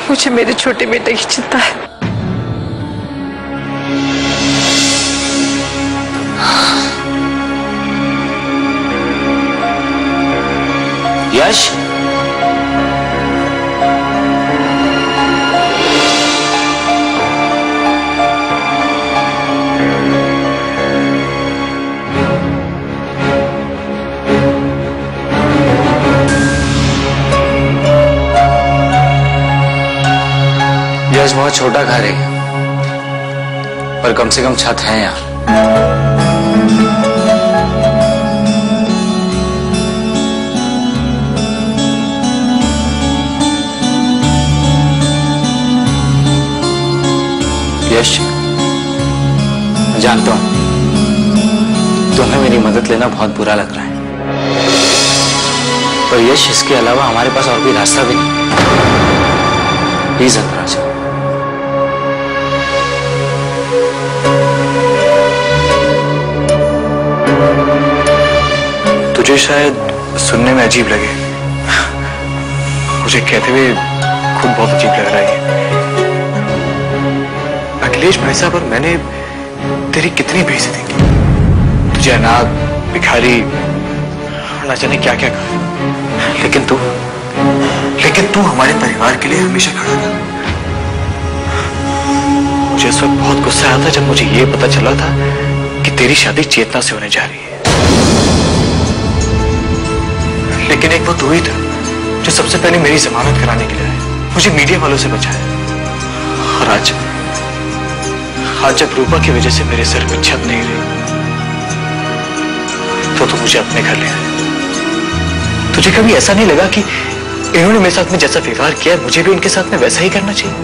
मुझे मेरे छोटे बेटे की चिंता है। यश, यश बहुत छोटा घर है पर कम से कम छत है यहाँ। यश, मैं जानता हूं तुम्हें मेरी मदद लेना बहुत बुरा लग रहा है, पर यश इसके अलावा हमारे पास और कोई रास्ता भी नहीं। प्लीज अंदर आ जाओ। तुझे शायद सुनने में अजीब लगे, मुझे कहते हुए खुद बहुत अजीब लग रहा है। अखिलेश भाई साहब और मैंने तेरी कितनी बेइज्जती की, तुझे अनाथ, भिखारी, ना जाने क्या क्या कहा, लेकिन तू हमारे परिवार के लिए हमेशा खड़ा था। मुझे इस वक्त बहुत गुस्सा आया था जब मुझे ये पता चला था कि तेरी शादी चेतना से होने जा रही है, लेकिन एक वो तू ही था जो सबसे पहले मेरी जमानत कराने के लिए आया, मुझे मीडिया वालों से बचाया। और आज जब रूपा की वजह से मेरे सर पर छत नहीं रही तो तू मुझे अपने घर ले आया। तुझे कभी ऐसा नहीं लगा कि इन्होंने मेरे साथ में जैसा व्यवहार किया मुझे भी इनके साथ में वैसा ही करना चाहिए?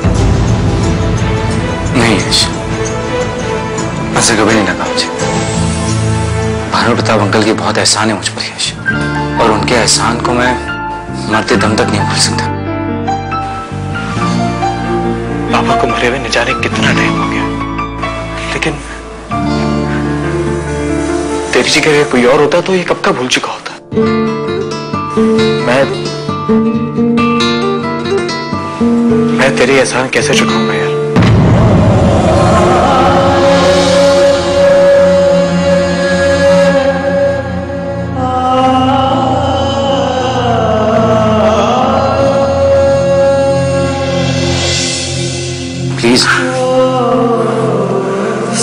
नहीं यश, ऐसा कभी नहीं लगा मुझे। भानु प्रताप अंकल की बहुत एहसान है मुझ पर यश, और उनके एहसान को मैं मरते दम तक नहीं भूल सकता। पापा को मरे हुए न जाने कितना टाइम हो गया, लेकिन तेरी जगह कोई और होता तो ये कब का भूल चुका होता। मैं तेरे एहसान कैसे चुकाऊंगा यार? प्लीज,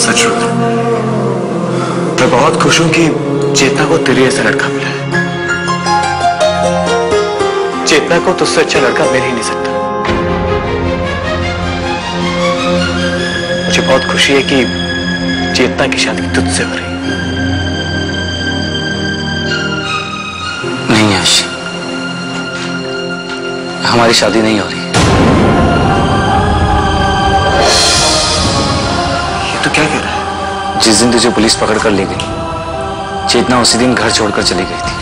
सच में मैं बहुत खुश हूं कि चेतना को तेरे ऐसा लड़का मिला है। चेतना को तुझसे अच्छा लड़का मिल ही नहीं सकता। मुझे बहुत खुशी है कि चेतना की शादी तुझसे हो रही है। नहीं यश, हमारी शादी नहीं हो रही। ये तो क्या कह रहा है? जिस दिन तुझे पुलिस पकड़ कर ले गई, चेतना उसी दिन घर छोड़कर चली गई थी।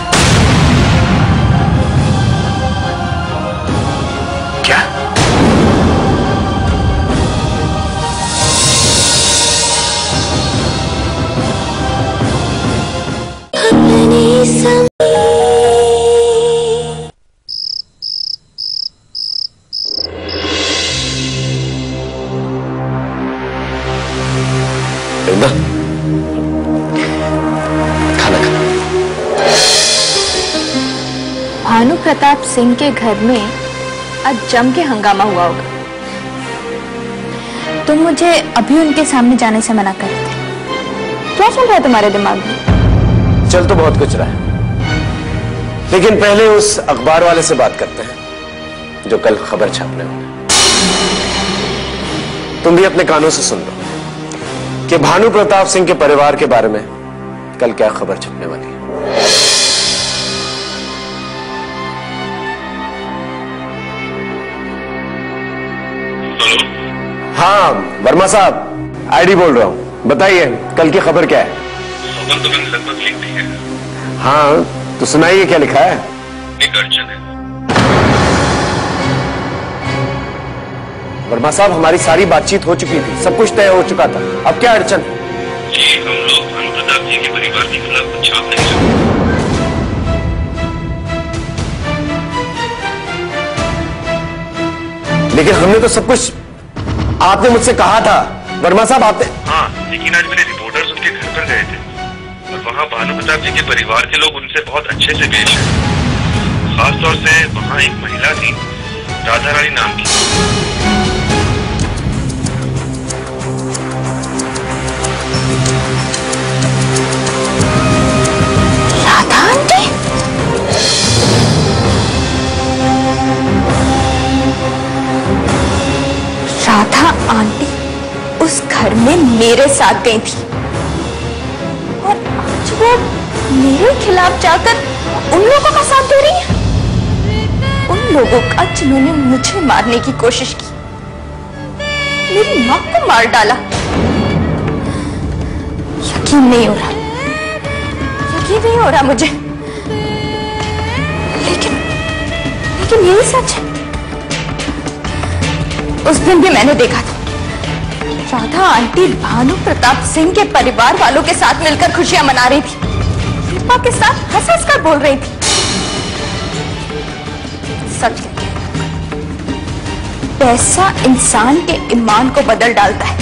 क्या? भानु प्रताप सिंह के घर में आज जम के हंगामा हुआ होगा। तुम मुझे अभी उनके सामने जाने से मना करते। क्या चल रहा है तुम्हारे दिमाग में? चल तो बहुत कुछ रहा है, लेकिन पहले उस अखबार वाले से बात करते हैं जो कल खबर छापने वाला है। तुम भी अपने कानों से सुन लो कि भानु प्रताप सिंह के परिवार के बारे में कल क्या खबर छपने वाली है। हाँ वर्मा साहब, आईडी बोल रहा हूं, बताइए कल की खबर क्या है? खबर तो मैंने लगभग लिख दी है। हाँ तो सुनाइए क्या लिखा है? एक अड़चन है। वर्मा साहब, हमारी सारी बातचीत हो चुकी थी, सब कुछ तय हो चुका था, अब क्या अड़चन? जी हम लोग भानु प्रताप जी के परिवार के खिलाफ कुछ छाप नहीं सकते। लेकिन हमने तो सब कुछ आपने मुझसे कहा था वर्मा साहब। आपने हाँ, लेकिन आज मेरे रिपोर्टर्स उनके घर पर गए थे और वहाँ भानु प्रताप जी के परिवार के लोग उनसे बहुत अच्छे से पेश हैं। खास तौर से वहाँ एक महिला थी, राधा रानी नाम की। राधा आंटी? राधा आंटी उस घर में मेरे साथ गई थी और आज वो मेरे खिलाफ जाकर उन लोगों का साथ दे रही है, उन लोगों का जिन्होंने मुझे मारने की कोशिश की, मेरी मां को मार डाला। यकीन नहीं हो रहा, यकीन नहीं हो रहा मुझे, लेकिन यही सच है। उस दिन भी मैंने देखा था राधा आंटी भानु प्रताप सिंह के परिवार वालों के साथ मिलकर खुशियां मना रही थी, दीपा के साथ हंस हंस कर बोल रही थी। सच है, पैसा इंसान के ईमान को बदल डालता है।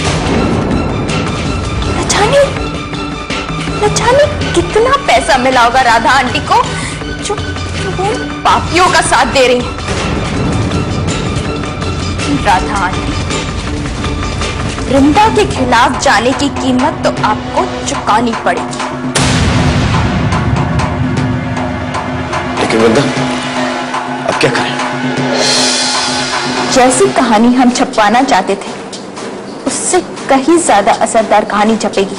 न जाने कितना पैसा मिला होगा राधा आंटी को जो वो पापियों का साथ दे रही है। राधा आंटी, वृंदा के खिलाफ जाने की कीमत तो आपको चुकानी पड़ेगी। लेकिन वृंदा, अब क्या करें? जैसी कहानी हम छपवाना चाहते थे उससे कहीं ज्यादा असरदार कहानी छपेगी।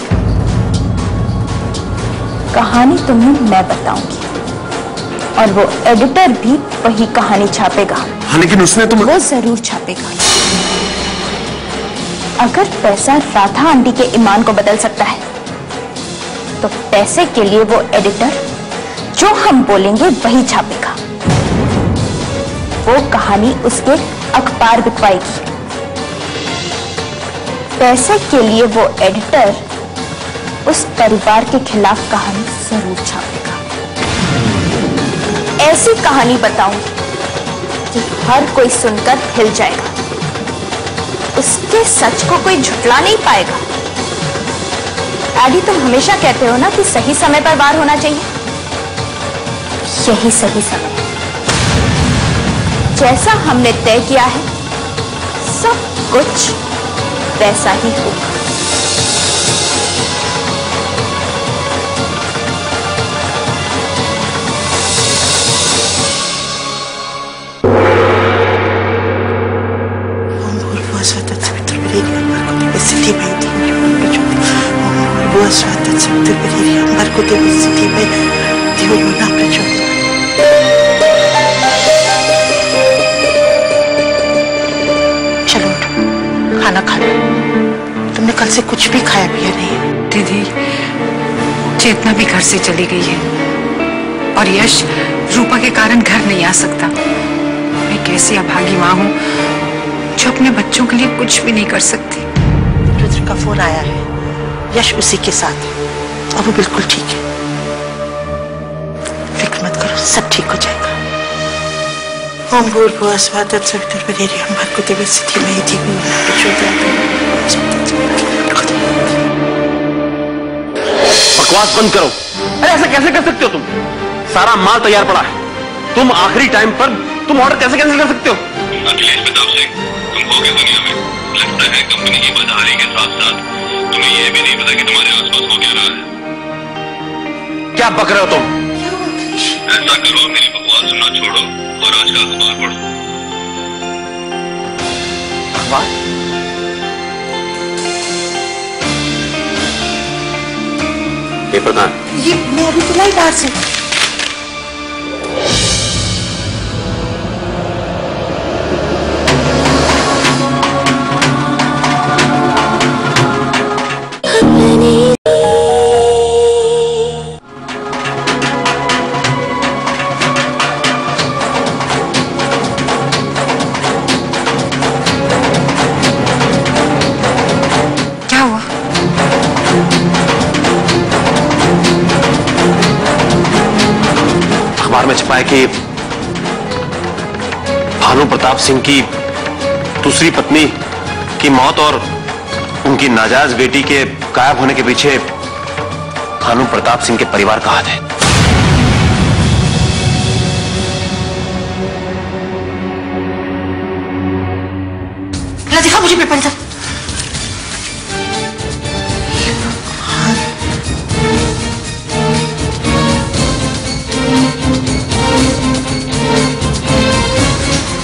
कहानी तुम्हें मैं बताऊंगी और वो एडिटर भी वही कहानी छापेगा। हाँ, लेकिन उसने तो वो जरूर छापेगा। अगर पैसा राधा आंटी के ईमान को बदल सकता है तो पैसे के लिए वो एडिटर जो हम बोलेंगे वही छापेगा। वो कहानी उसके अखबार बिकवाएगी। पैसे के लिए वो एडिटर उस परिवार के खिलाफ कहानी जरूर छापेगा। ऐसी कहानी बताऊंगी कि हर कोई सुनकर हिल जाएगा, उसके सच को कोई झुठला नहीं पाएगा। एडी, तुम हमेशा कहते हो ना कि सही समय पर वार होना चाहिए। यही सही समय, जैसा हमने तय किया है सब कुछ वैसा ही होगा। चलो खाना खा लो, तुमने कल से कुछ भी खाया पिया नहीं है। दीदी, चेतना भी घर से चली गई है और यश रूपा के कारण घर नहीं आ सकता। मैं कैसी अभागी माँ हूँ जो अपने बच्चों के लिए कुछ भी नहीं कर सकती। रुद्र का फोन आया है, यश उसी के साथ है और वो बिल्कुल ठीक है। फिक्र मत करो, सब ठीक हो जाएगा। ओम भूर्भुवः स्वः तत्सवितुर्वरेण्यं भर्गो देवस्य धीमहि धियो यो नः प्रचोदयात्। बकवास बंद करो। अरे ऐसा कैसे कर सकते हो तुम? सारा माल तैयार पड़ा है, तुम आखिरी टाइम पर तुम ऑर्डर कैसे कैंसिल कर सकते हो? अखिलेश प्रताप सिंह, तुम हो गए दुनिया में। लगता है कंपनी की बदहाली के साथ साथ तुम्हें यह भी नहीं पता कि तुम्हारे आसपास हो क्या रहा है। क्या बक रहे हो तुम? ऐसा करो, मेरी बकवास सुनना छोड़ो और आज का अखबार पढ़ो। अखबार? ये प्रधान, ये मैं अभी तो लाई बाहर से। अखबार में छपा है कि भानु प्रताप सिंह की दूसरी पत्नी की मौत और उनकी नाजायज बेटी के गायब होने के पीछे भानु प्रताप सिंह के परिवार का हाथ है। दिखा मुझे पेपर इधर।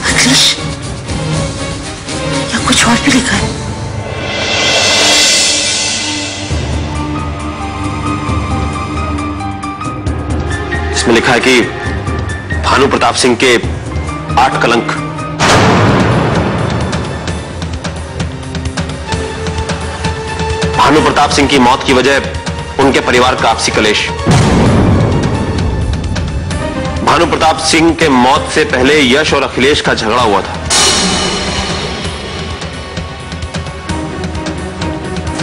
अखिलेश, या कुछ और भी लिखा है? इसमें लिखा है कि भानु प्रताप सिंह के 8 कलंक। भानु प्रताप सिंह की मौत की वजह उनके परिवार का आपसी कलेश। भानु प्रताप सिंह के मौत से पहले यश और अखिलेश का झगड़ा हुआ था।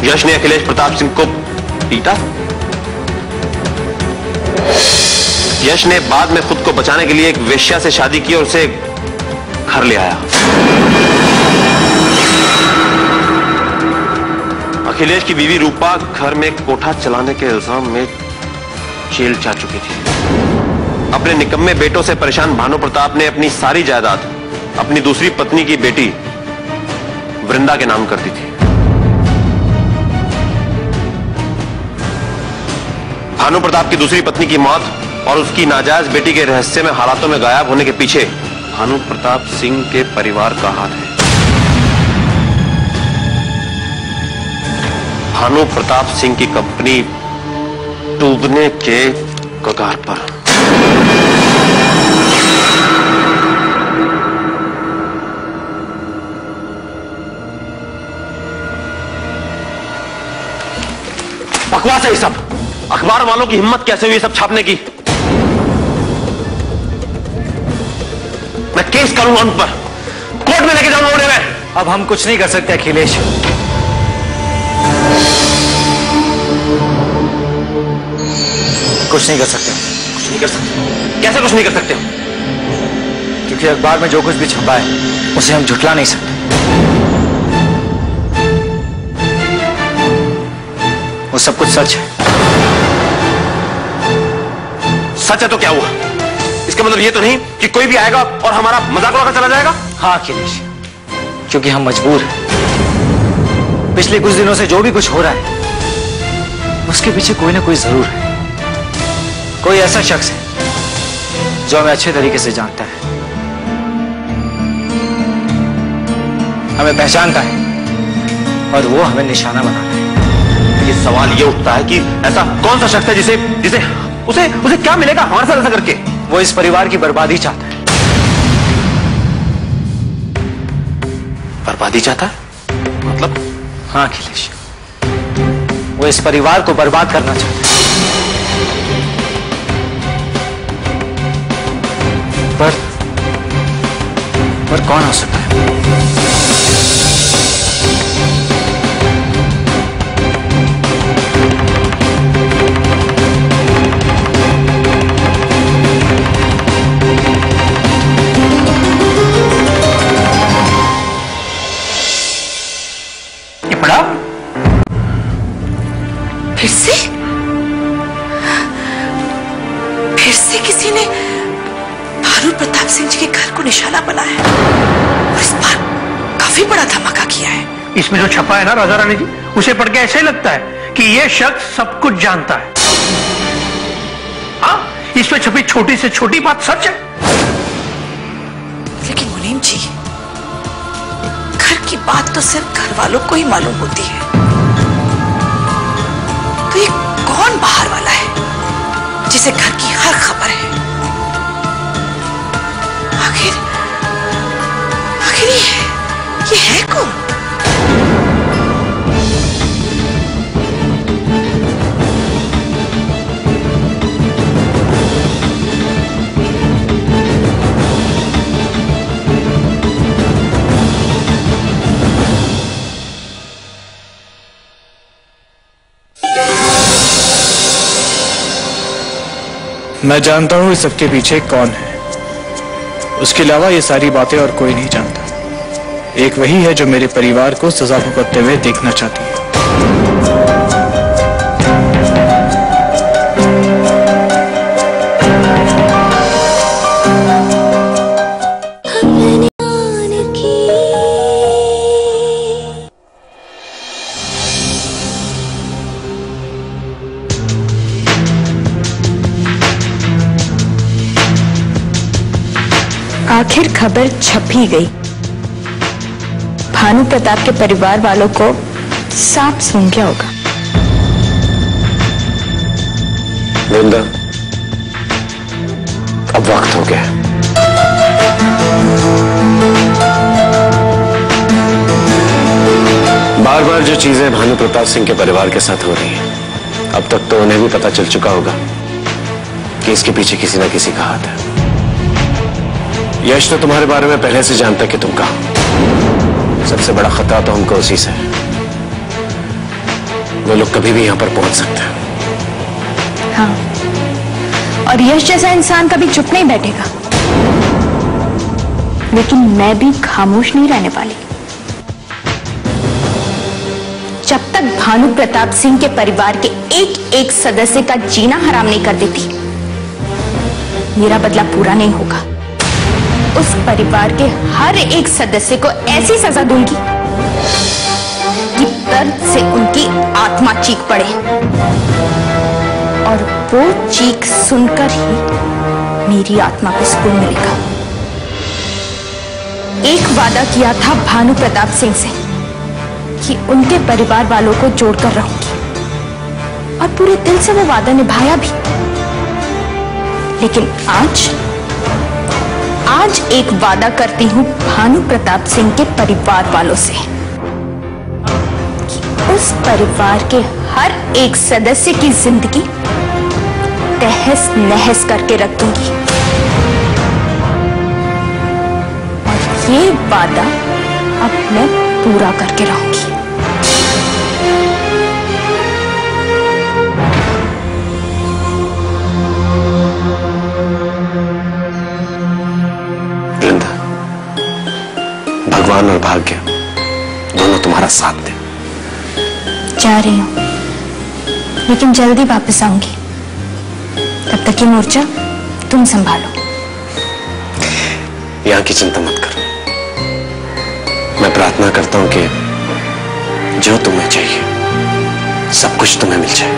यश ने अखिलेश प्रताप सिंह को पीटा। यश ने बाद में खुद को बचाने के लिए एक वेश्या से शादी की और उसे घर ले आया। अखिलेश की बीवी रूपा घर में कोठा चलाने के इल्जाम में जेल जा चुकी थी। अपने निकम्मे बेटों से परेशान भानु प्रताप ने अपनी सारी जायदाद अपनी दूसरी पत्नी की बेटी वृंदा के नाम कर दी थी। भानु प्रताप की दूसरी पत्नी की मौत और उसकी नाजायज बेटी के रहस्यमय हालातों में गायब होने के पीछे भानु प्रताप सिंह के परिवार का हाथ है। भानु प्रताप सिंह की कंपनी डूबने के कगार पर। बकवास है ये सब। अखबार वालों की हिम्मत कैसे हुई सब छापने की? मैं केस करूंगा उन पर, कोर्ट में लेके जाऊंगा उन्हें मैं। अब हम कुछ नहीं कर सकते अखिलेश। कुछ नहीं कर सकते। कुछ नहीं कर सकते? कैसे कुछ नहीं कर सकते? क्योंकि अखबार में जो कुछ भी छपा है उसे हम झुठला नहीं सकते। वो सब कुछ सच है। सच है तो क्या हुआ? इसका मतलब ये तो नहीं कि कोई भी आएगा और हमारा मजाक उड़ाकर चला जाएगा? हाँ अखिलेश, क्योंकि हम मजबूर हैं। पिछले कुछ दिनों से जो भी कुछ हो रहा है उसके पीछे कोई ना कोई जरूर है। कोई ऐसा शख्स है जो हमें अच्छे तरीके से जानता है, हमें पहचानता है और वो हमें निशाना बना रहा है। ये सवाल ये उठता है कि ऐसा कौन सा शख्स है जिसे जिसे उसे उसे क्या मिलेगा हमारे साथ ऐसा करके? वो इस परिवार की बर्बादी चाहता है। बर्बादी चाहता है? मतलब? हाँ अखिलेश, वो इस परिवार को बर्बाद करना चाहता है। पर कौन हो सकता है? ये पढ़ा? फिर से किसी ने भानु प्रताप सिंह जी के घर को निशाना बनाया और इस बार काफी बड़ा धमाका किया है। इसमें जो छपा है ना राजा रानी जी, उसे पढ़ के ऐसे ही लगता है कि ये शख्स सब कुछ जानता है। हाँ, इसमें छपी छोटी से छोटी बात सच है। लेकिन मुनीम जी, घर की बात तो सिर्फ घर वालों को ही मालूम होती है, तो ये कौन बाहर वाला है जिसे घर की हर खबर है? आखिर ये है कौन? मैं जानता हूं इस सबके पीछे कौन है। उसके अलावा ये सारी बातें और कोई नहीं जानता। एक वही है जो मेरे परिवार को सजा भुगतते हुए देखना चाहती है। आखिर खबर छप ही गई। भानु प्रताप के परिवार वालों को साफ सूंघ गया होगा। वृंदा, अब वक्त हो गया। बार बार जो चीजें भानु प्रताप सिंह के परिवार के साथ हो रही हैं, अब तक तो उन्हें भी पता चल चुका होगा कि इसके पीछे किसी ना किसी का हाथ है। यश तो तुम्हारे बारे में पहले से जानता कि तुम कहां। सबसे बड़ा खतरा तो हमको उसी से है। वो लोग कभी भी यहां पर पहुंच सकते हैं। हाँ, और यश जैसा इंसान कभी चुप नहीं बैठेगा। लेकिन मैं भी खामोश नहीं रहने वाली। जब तक भानु प्रताप सिंह के परिवार के एक एक सदस्य का जीना हराम नहीं कर देती, मेरा बदला पूरा नहीं होगा। उस परिवार के हर एक सदस्य को ऐसी सजा दूंगी कि दर्द से उनकी आत्मा चीख पड़े, और वो चीख सुनकर ही मेरी आत्मा को सुकून मिलेगा। एक वादा किया था भानु प्रताप सिंह से कि उनके परिवार वालों को जोड़कर रहूंगी, और पूरे दिल से वो वादा निभाया भी। लेकिन आज एक वादा करती हूं भानु प्रताप सिंह के परिवार वालों से कि उस परिवार के हर एक सदस्य की जिंदगी तहस नहस करके रख दूंगी। और ये वादा अब मैं पूरा करके रहूंगी। भगवान और भाग्य दोनों तुम्हारा साथ दे। जा रही हूं, लेकिन जल्दी वापस आऊंगी। तब तक ये मोर्चा तुम संभालो। यहां की चिंता मत करो। मैं प्रार्थना करता हूं कि जो तुम्हें चाहिए सब कुछ तुम्हें मिल जाए।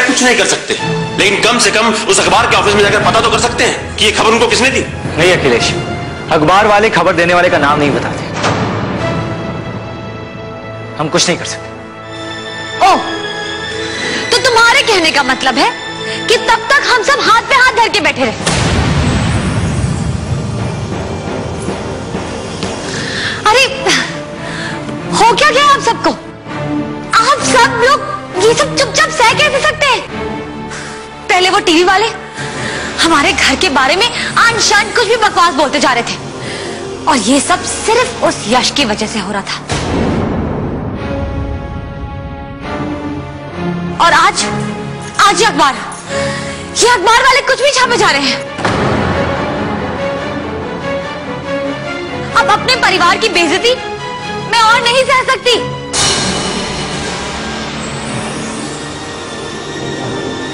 कुछ नहीं कर सकते, लेकिन कम से कम उस अखबार के ऑफिस में जाकर पता तो कर सकते हैं कि ये खबर उनको किसने दी। नहीं अखिलेश, अखबार वाले खबर देने वाले का नाम नहीं बताते। हम कुछ नहीं कर सकते। ओह, तो तुम्हारे कहने का मतलब है कि तब तक हम सब हाथ पे हाथ धर के बैठे रहे। अरे हो क्या गया आप सबको? आप सब लोग ये सब चुपचाप सह कैसे सकते हैं? पहले वो टीवी वाले हमारे घर के बारे में आन शान कुछ भी बकवास बोलते जा रहे थे, और ये सब सिर्फ उस यश की वजह से हो रहा था। और आज ये अखबार वाले कुछ भी छापे जा रहे हैं। अब अपने परिवार की बेइज्जती मैं और नहीं सह सकती।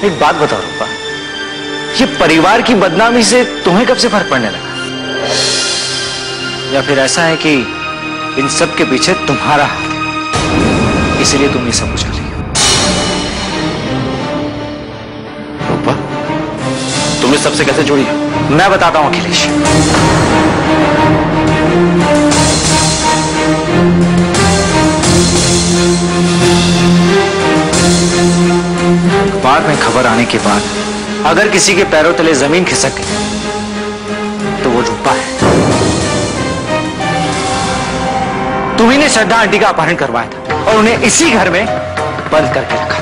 एक बात बताओ रूपा, ये परिवार की बदनामी से तुम्हें कब से फर्क पड़ने लगा? या फिर ऐसा है कि इन सब के पीछे तुम्हारा हाथ है, इसलिए तुम ये सब उछल रही हो? रूपा, तुम इस सबसे कैसे जुड़ी हो? मैं बताता हूं अखिलेश। अखबार में खबर आने के बाद अगर किसी के पैरों तले जमीन खिसक गई तो वो रूपा है। तुम्ही ने श्रद्धा आंटी का अपहरण करवाया था और उन्हें इसी घर में बंद करके रखा।